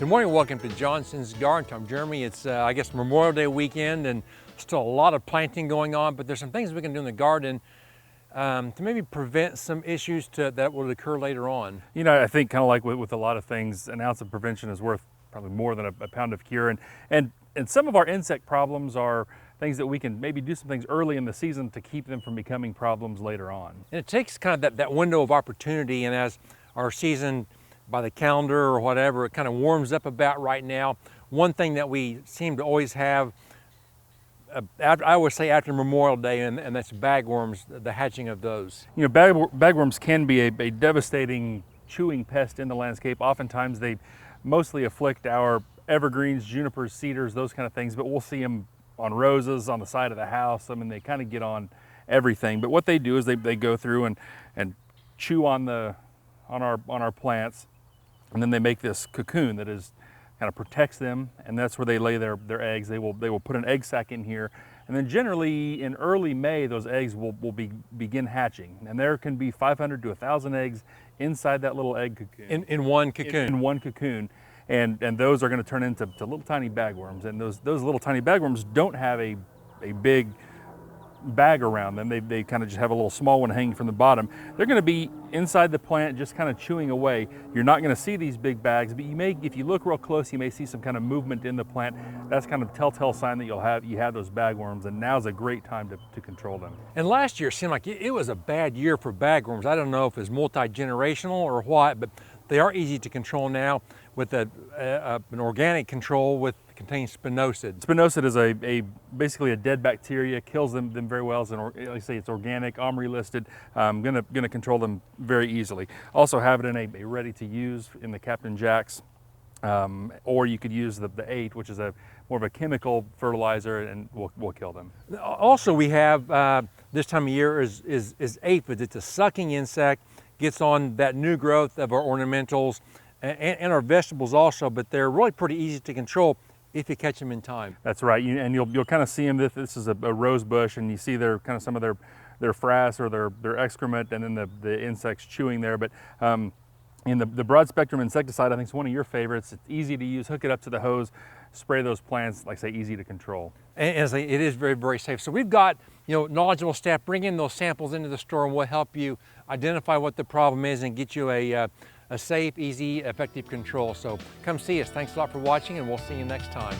Good morning, welcome to Johnson's Garden. I'm Jeremy. It's, I guess, Memorial Day weekend and still a lot of planting going on, but there's some things we can do in the garden to maybe prevent some issues that will occur later on. You know, I think kind of like with a lot of things, an ounce of prevention is worth probably more than a pound of cure. And some of our insect problems are things that we can maybe do some things early in the season to keep them from becoming problems later on. And it takes kind of that window of opportunity, and as our season by the calendar or whatever, it kind of warms up about right now. One thing that we seem to always have, I always say after Memorial Day, and that's bagworms, the hatching of those. You know, bagworms can be a devastating chewing pest in the landscape. Oftentimes they mostly afflict our evergreens, junipers, cedars, those kind of things, but we'll see them on roses, on the side of the house. I mean, they kind of get on everything. But what they do is they go through and chew on our plants, and then they make this cocoon that is kind of protects them, and that's where they lay their eggs. They will put an egg sac in here, and then generally in early May those eggs will begin hatching, and there can be 500 to 1,000 eggs inside that little egg cocoon. In one cocoon. In one cocoon, and those are going to turn into little tiny bagworms, and those little tiny bagworms don't have a big bag around them. They kind of just have a little small one hanging from the bottom. They're going to be inside the plant just kind of chewing away. You're not going to see these big bags, but you may, if you look real close, you may see some kind of movement in the plant. That's kind of a telltale sign that you have those bagworms, and now's a great time to control them. And last year seemed like it was a bad year for bagworms. I don't know if it's multi-generational or what, but they are easy to control now with an organic control contains spinosad. Spinosad is basically a dead bacteria, kills them very well. Like I say, it's organic, OMRI listed. Gonna control them very easily. Also have it in a ready to use in the Captain Jack's, or you could use the 8, which is more of a chemical fertilizer, and will kill them. Also, we have this time of year is aphids. It's a sucking insect, gets on that new growth of our ornamentals and our vegetables also, but they're really pretty easy to control if you catch them in time. That's right, and you'll kind of see them. This is a rose bush, and you see some of their frass or their excrement, and then the insects chewing there. But in the broad spectrum insecticide, I think it's one of your favorites. It's easy to use. Hook it up to the hose, spray those plants. Like I say, easy to control. And it is very, very safe. So we've got knowledgeable staff. Bring in those samples into the store, and we'll help you identify what the problem is and get you a safe, easy, effective control. So come see us. Thanks a lot for watching, and we'll see you next time.